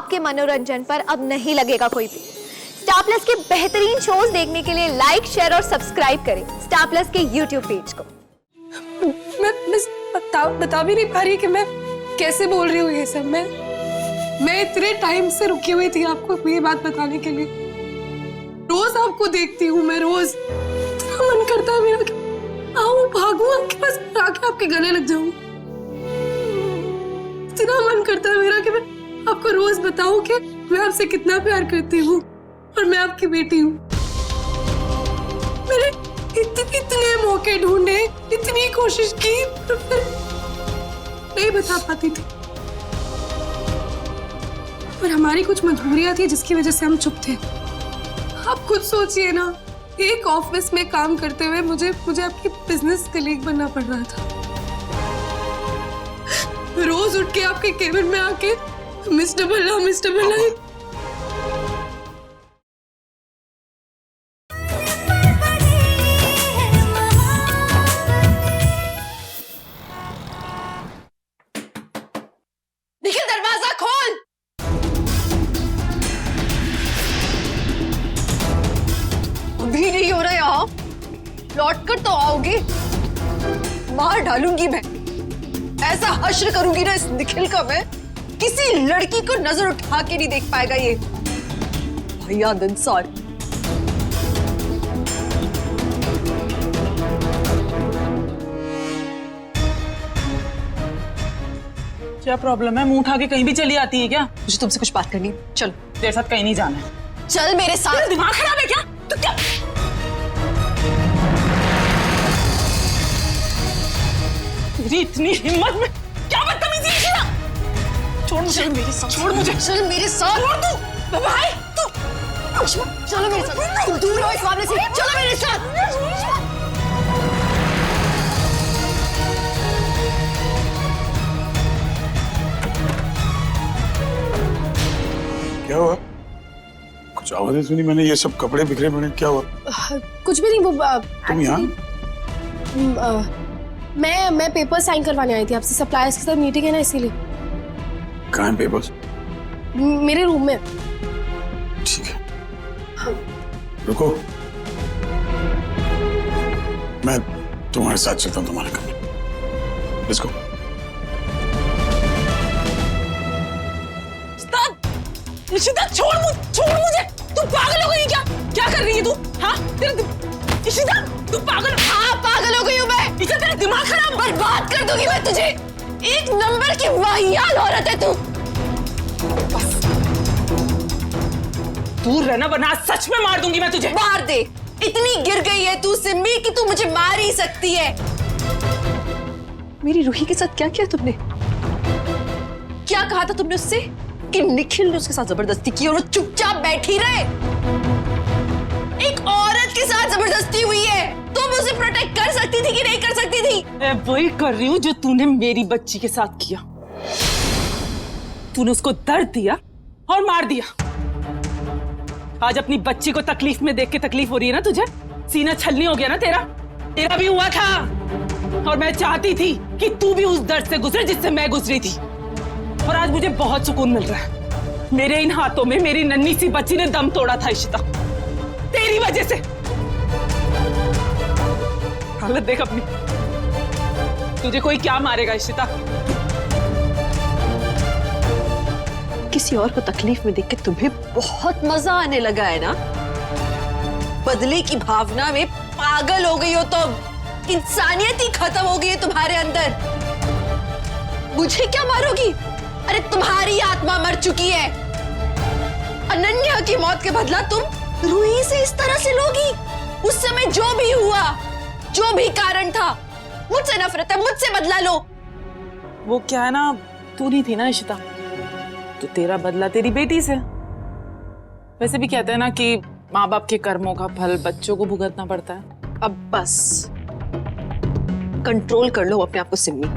आपके मनोरंजन पर अब नहीं लगेगा कोई भी। स्टार प्लस के बेहतरीन शोज देखने के लिए लाइक, शेयर और सब्सक्राइब करें स्टार प्लस के यूट्यूब पेज को। मैं बता भी नहीं पा रही कि मैं कैसे बोल रही हूँ ये सब। मैं इतने टाइम से रुकी हुई थी आपको ये बात बताने के लिए। रोज आपको देखती हूँ मैं, रोज इतना मन करता है मेरा कि आऊं, भागूं आपके पास, आके आपके गले लग जाऊं। इतना मन करता है मेरा कि मैं आपको रोज बताऊं कि मैं आपसे कितना प्यार करती हूँ और मैं आपकी बेटी हूँ। मैंने इतने मौके ढूंढे, इतनी कोशिश की, पर फिर नहीं बता पाती थी। पर हमारी कुछ मजबूरियां थी जिसकी वजह से हम चुप थे। आप खुद सोचिए ना, एक ऑफिस में काम करते हुए मुझे आपकी बिजनेस कलीग बनना पड़ रहा था। रोज उठ के आपके केबिन में आके मिस्टर बल्ला निखिल, दरवाजा खोल। अभी नहीं हो रहा यहाँ, लौट कर तो आओगे, मार डालूंगी मैं। ऐसा हश्र करूंगी ना इस निखिल का, मैं किसी लड़की को नजर उठा के नहीं देख पाएगा ये भैया दंसार। क्या प्रॉब्लम है? मुंह उठा के कहीं भी चली आती है क्या? मुझे तुमसे कुछ बात करनी है, चलो। तेरे साथ कहीं नहीं जाना है। चल मेरे साथ। दिमाग खराब है क्या? तू क्या तेरी इतनी हिम्मत में क्या बदतमीजी है ना? छोड़ मुझे, मेरे साथ छोड़ मुझे, चल मेरे साथ। छोड़ तू भाई, तू चलो मेरे साथ, तुम दूर रहो इस मामले से, चलो मेरे साथ। क्या हुआ? कुछ आवाजें सुनी मैंने, ये सब कपड़े बिखरे पड़े, क्या हुआ? कुछ भी नहीं, वो तुम यहाँ? मैं पेपर साइन करवाने आई थी आपसे, सप्लायर्स के साथ मीटिंग है ना, इसीलिए। कहाँ है पेपर्स? मेरे रूम में। ठीक है, रुको, मैं तुम्हारे साथ चलता हूँ तुम्हारे कमरे। Let's go. इशिता, छोड़ मुझे। तू पागल हो गई क्या? क्या कर रही है तू? हाँ, इशिता, तू पागल? हाँ, पागल हो गई हूँ मैं। इशिता, तेरा दिमाग खराब। बर्बाद कर दूंगी मैं तुझे। एक नंबर की वाहियात औरत है तू। दूर रहना वरना सच में मार दूंगी मैं तुझे। मार दे, इतनी गिर गई है तू सिम्मी कि तू मुझे मार ही सकती है। मेरी रूही के साथ क्या किया तुमने? क्या कहा था तुमने उससे कि निखिल ने उसके साथ जबरदस्ती की और वो चुपचाप बैठी रहे? एक औरत के साथ जबरदस्ती हुई है, तुम उसे प्रोटेक्ट कर सकती थी कि नहीं कर सकती थी? मैं वही कर रही हूँ जो तूने मेरी बच्ची के साथ किया। तूने उसको दर्द दिया और मार दिया। आज अपनी बच्ची को तकलीफ में देख के तकलीफ हो रही है ना तुझे? सीना छलनी हो गया ना तेरा भी हुआ था। और मैं चाहती थी कि तू भी उस दर्द से गुजरे जिससे मैं गुजरी थी। और आज मुझे बहुत सुकून मिल रहा है। मेरे इन हाथों में मेरी नन्ही सी बच्ची ने दम तोड़ा था इशिता, तेरी वजह से। हालत देख अपनी, तुझे कोई क्या मारेगा इशिता? किसी और को तकलीफ में देख के तुम्हें बहुत मजा आने लगा है ना? बदले की भावना में पागल हो गई हो तुम। इंसानियत ही खत्म हो गई है तुम्हारे अंदर। मुझे क्या मारोगी? अरे तुम्हारी आत्मा मर चुकी है। अनन्या की मौत के बदला तुम रूही से इस तरह से लोगी? उस समय जो भी हुआ, जो भी कारण था, मुझसे नफरत है, मुझसे बदला लो। वो क्या है ना, तू नहीं थी ना इशिता, तो तेरा बदला तेरी बेटी से। वैसे भी कहते हैं ना कि माँ बाप के कर्मों का फल बच्चों को भुगतना पड़ता है। अब बस कंट्रोल कर लो अपने आप को सिम्मी।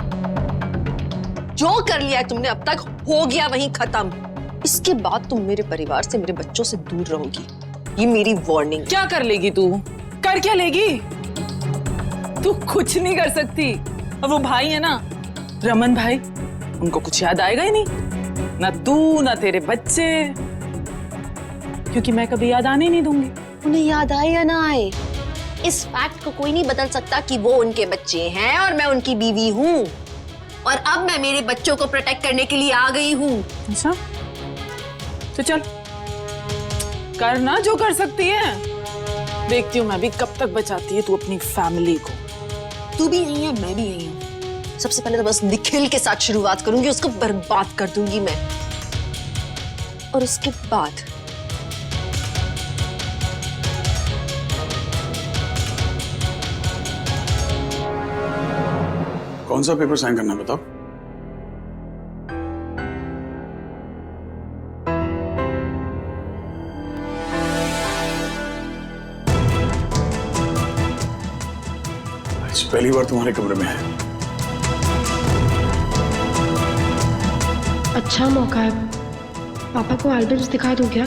जो कर लिया है तुमने अब तक, हो गया वहीं खत्म। इसके बाद तुम मेरे परिवार से, मेरे बच्चों से दूर रहोगी, ये मेरी वार्निंग। क्या कर लेगी तू? कर क्या लेगी? तू कुछ नहीं कर सकती। और वो भाई है ना, रमन भाई, उनको कुछ याद आएगा ही नहीं। ना तू ना तेरे बच्चे, क्योंकि मैं कभी याद आने नहीं दूंगी। उन्हें याद आए या ना आए, इस फैक्ट को कोई नहीं बदल सकता कि वो उनके बच्चे हैं और मैं उनकी बीवी हूँ। और अब मैं मेरे बच्चों को प्रोटेक्ट करने के लिए आ गई हूँ। अच्छा तो चल करना जो कर सकती है, देखती हूँ मैं भी कब तक बचाती है तू अपनी फैमिली को। तू भी यही है, मैं भी यही हूँ। सबसे पहले तो बस निखिल के साथ शुरुआत करूंगी, उसको बर्बाद कर दूंगी मैं, और उसके बाद कौन सा पेपर साइन करना है बताओ? आज पहली बार तुम्हारे कमरे में है। अच्छा मौका है, पापा को एल्बम्स दिखा दूं क्या?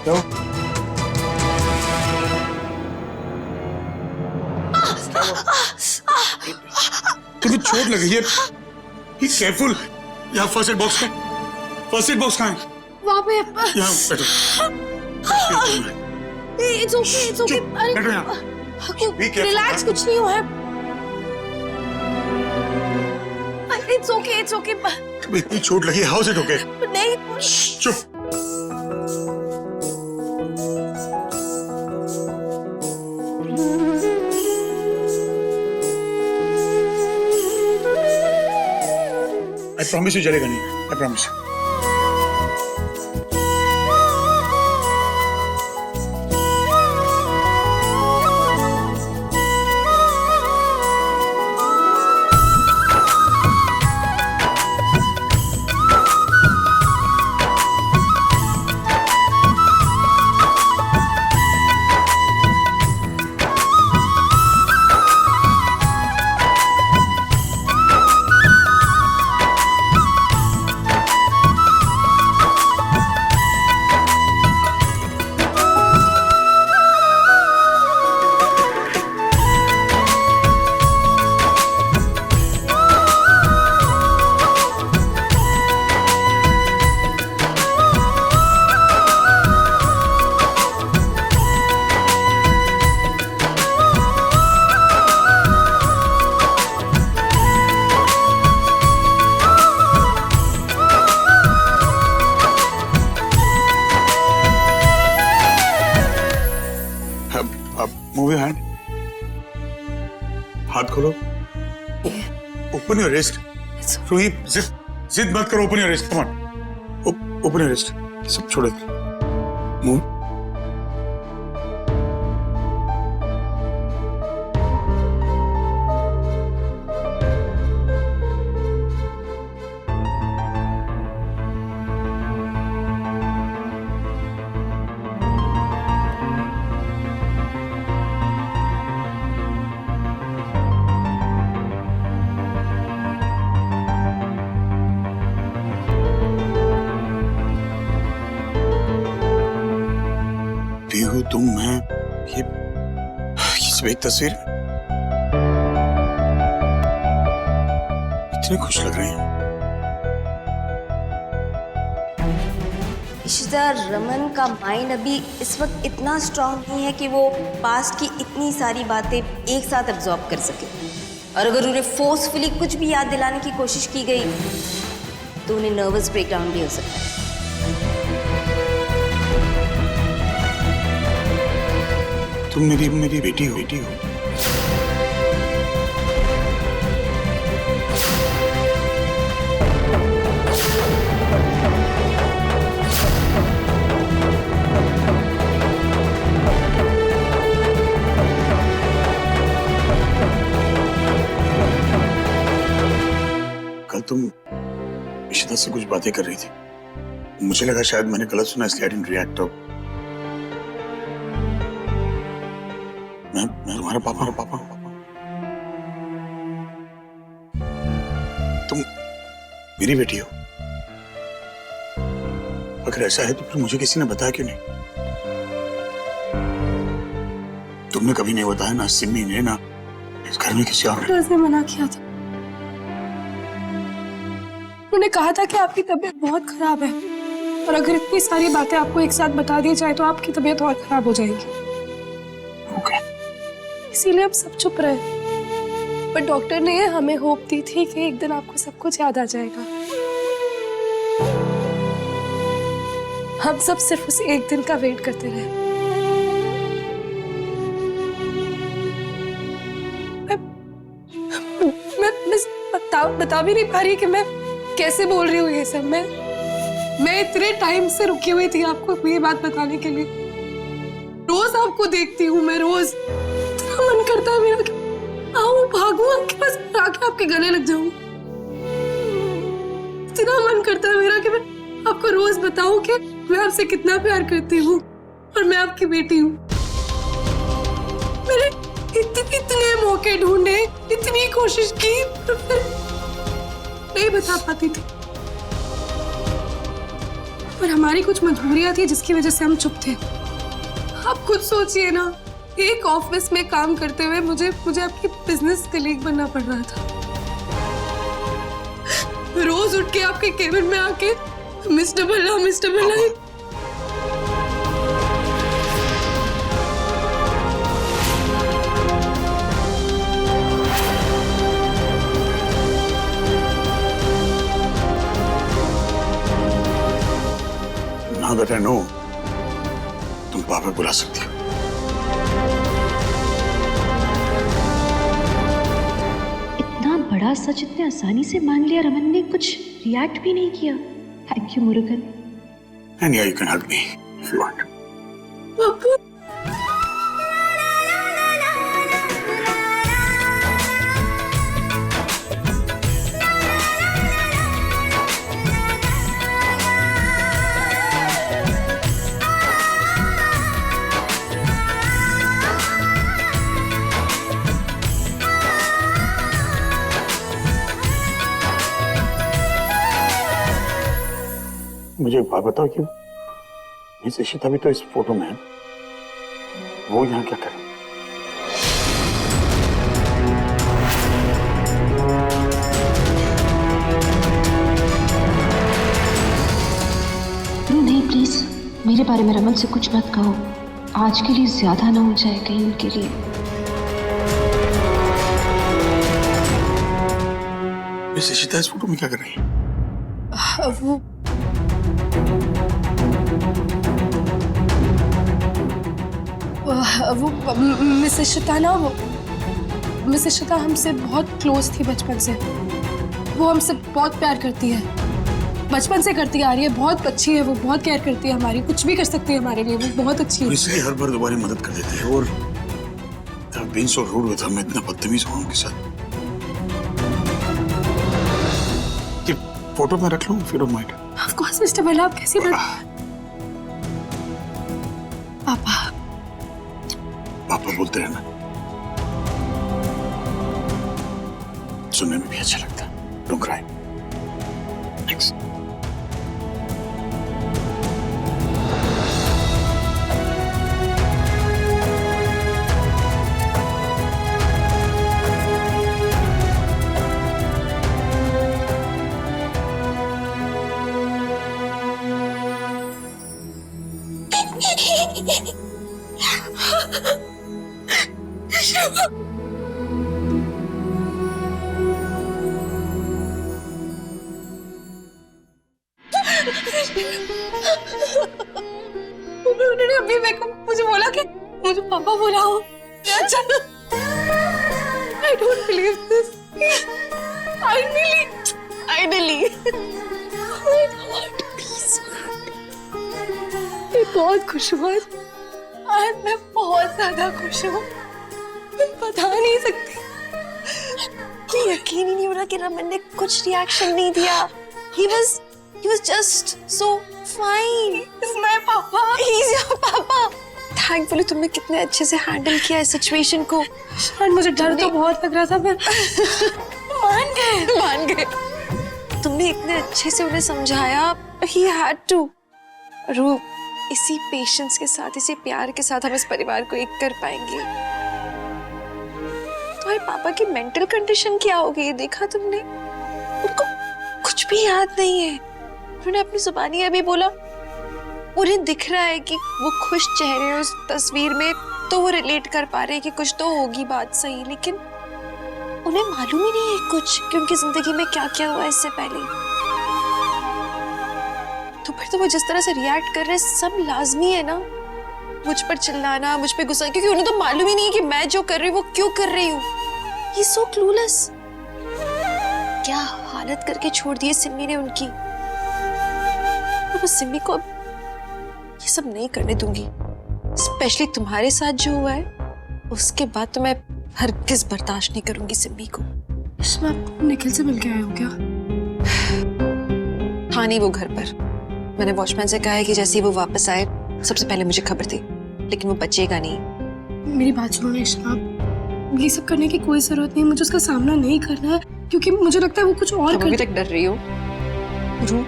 क्यों? तुम्हें चोट लगी है? Be careful। यहाँ फर्स्ट एड बॉक्स है। फर्स्ट एड बॉक्स कहाँ है? वहाँ पे। यहाँ बैठो। It's okay, it's okay। बैठो यहाँ। Be careful, रिलैक्स, हाँ? कुछ नहीं हुआ है। It's okay, it's okay। तुम्हें इतनी चोट लगी है, how is it okay? नहीं। चुप। I promise you जलेगा नहीं। I promise। Move your hand। हाथ खोलो। Open your wrist। रूही जिद मत करो। Open your wrist। Come on। Open your wrist। सब छोड़ दो। Move। पीहू, तुम, मैं, ये सब एक तस्वीर। इतने खुश लग रहे हैं। इशिता, रमन का माइंड अभी इस वक्त इतना स्ट्रांग नहीं है कि वो पास्ट की इतनी सारी बातें एक साथ एब्जॉर्ब कर सके, और अगर उन्हें फोर्सफुली कुछ भी याद दिलाने की कोशिश की गई तो उन्हें नर्वस ब्रेकडाउन भी हो सकता है। तुम मेरी बेटी हो। कल तुम इशिता से कुछ बातें कर रही थी, मुझे लगा शायद मैंने गलत सुना, इसलिए आई डिडंट रिएक्ट। मैं तुम्हारा पापा हूँ। तुम मेरी बेटी हो। अगर ऐसा है तो फिर मुझे किसी ने बताया क्यों नहीं? तुमने कभी नहीं बताया, ना सिमी ने, ना इस घर में किसी और ने। डॉक्टर ने मना किया था। उन्होंने कहा था कि आपकी तबीयत बहुत खराब है और अगर इतनी सारी बातें आपको एक साथ बता दी जाए तो आपकी तबीयत और खराब हो जाएगी। ओके। इसीलिए हम सब चुप रहे। पर डॉक्टर ने हमें होप दी थी कि एक दिन आपको सब कुछ याद आ जाएगा। हम सब सिर्फ उस एक दिन का वेट करते रहे। मैं बता भी नहीं पा रही कि मैं कैसे बोल रही हूँ ये सब। मैं इतने टाइम से रुकी हुई थी आपको ये बात बताने के लिए। रोज आपको देखती हूँ मैं, रोज इतना मन करता है मेरा कि आओ भागूं आपके पास, आके आपके गले लग जाऊं। इतना मन करता है मेरा कि मैं आपको रोज बताऊं कि मैं आपसे कितना प्यार करती हूँ और मैं आपकी बेटी हूँ। मैंने इतने मौके ढूंढे, इतनी कोशिश की, पर फिर नहीं बता पाती थी। पर हमारी कुछ मजबूरियां थी जिसकी वजह से हम चुप थे। आप खुद सोचिए ना, एक ऑफिस में काम करते हुए मुझे आपकी बिजनेस कलीग बनना पड़ रहा था। रोज उठ के आपके केबिन में आके मिस्टर बल्ला। Now that I know, तुम पापा बुला सकती हो। इतना बड़ा सच इतने आसानी से मान लिया रमन ने, कुछ रिएक्ट भी नहीं किया। Thank you Murugan. And yeah, you can hug me if you want. पापा मुझे एक बात बताओ कि मिस इशिता भी तो इस फोटो में है, वो यहाँ क्या करे? नहीं प्लीज, मेरे बारे में रमन से कुछ मत कहो। आज के लिए ज्यादा ना हो जाए कहीं उनके लिए। मिस इशिता इस फोटो में क्या कर रही है? वो मिस इशिता हमसे बहुत क्लोज थी बचपन से। वो हमसे बहुत प्यार करती है, बचपन से करती आ रही है। बहुत अच्छी है वो, बहुत केयर करती है हमारी, कुछ भी कर सकती है हमारे लिए। वो बहुत अच्छी है। इसलिए हर बार दोबारा मदद कर देती है। और been so rude with her, मैं इतना बदतमीज हूँ उनके साथ। कि फोटो में रख लूँ if you don't mind? Of course, mister बल्ला, आप कैसी बात। पापा बोलते हैं ना, सुनने में भी अच्छा लगता है। Don't cry. Thanks. उन्होंने अभी मुझे बोला कि मुझे पापा बुलाओ। अच्छा, I don't believe this. Finally. Oh my God, please. मैं बहुत खुश हूँ आज मैं बहुत ज्यादा खुश हूँ। मैं बता नहीं सकती। यकीन ही नहीं हो रहा कि रमन ने कुछ रिएक्शन नहीं दिया। He was just so fine. He's my papa. He's your papa. Thankfully तुमने कितने अच्छे से हैंडल किया इस सिचुएशन को। शायद मुझे डर तो बहुत लग रहा था, पर मान गए। तुमने इतने अच्छे से उन्हें समझाया। He had to. रूप, इसी पेशेंस के साथ, इसी प्यार के साथ हम इस परिवार को एक कर पाएंगे। पापा की मेंटल कंडीशन क्या हो गई है, देखा तुमने? उनको कुछ भी याद नहीं है। उन्होंने अपनी जुबानी अभी बोला, उन्हें दिख रहा है कि वो खुश चेहरे हैं उस तस्वीर में, तो वो रिलेट कर पा रहे हैं कि कुछ तो होगी बात सही, लेकिन उन्हें मालूम ही नहीं है कुछ कि उनकी जिंदगी में क्या क्या हुआ इससे पहले। तो फिर तो वो जिस तरह से रिएक्ट कर रहे हैं सब लाजमी है ना, मुझ पर चिल्लाना, मुझ पे गुस्सा, क्योंकि उन्हें तो मालूम ही नहीं है कि मैं जो कर रही हूँ वो क्यों कर रही हूँ। ये सो क्लूलेस। क्या हालत करके छोड़ दी है सिम्मी ने उनकी। तो मैं सिम्मी को अब ये सब नहीं करने दूंगी, स्पेशली तुम्हारे साथ जो हुआ है उसके बाद तो मैं हरगिज बर्दाश्त नहीं करूंगी सिम्मी को। इश्मा, निखिल से मिल के आए हो क्या? हाँ नहीं, वो घर पर। मैंने वॉचमैन से कहा है कि जैसे ही वो वापस आए सबसे पहले मुझे खबर दी, लेकिन वो बचेगा नहीं। मेरी बात सुनो ना इश्मा, ये सब करने की कोई जरूरत नहीं, मुझे उसका सामना नहीं करना है, क्योंकि मुझे लगता है वो कुछ और तुम अभी तक डर रही हो। रू,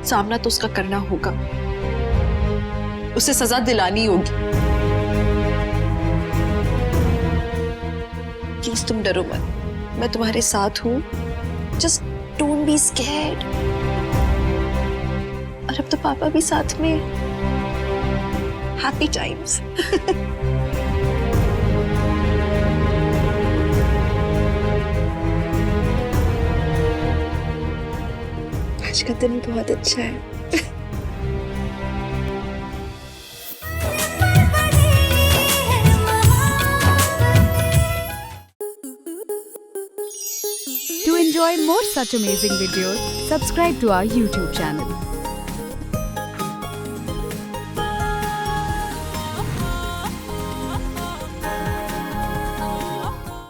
सामना तो उसका करना होगा, उसे सजा दिलानी होगी। प्लीज तुम डरो मत, मैं तुम्हारे साथ हूँ। Just don't be scared. और अब तो पापा भी साथ में। Happy times. आज का दिन बहुत अच्छा है। To enjoy more such amazing videos, subscribe to our YouTube channel.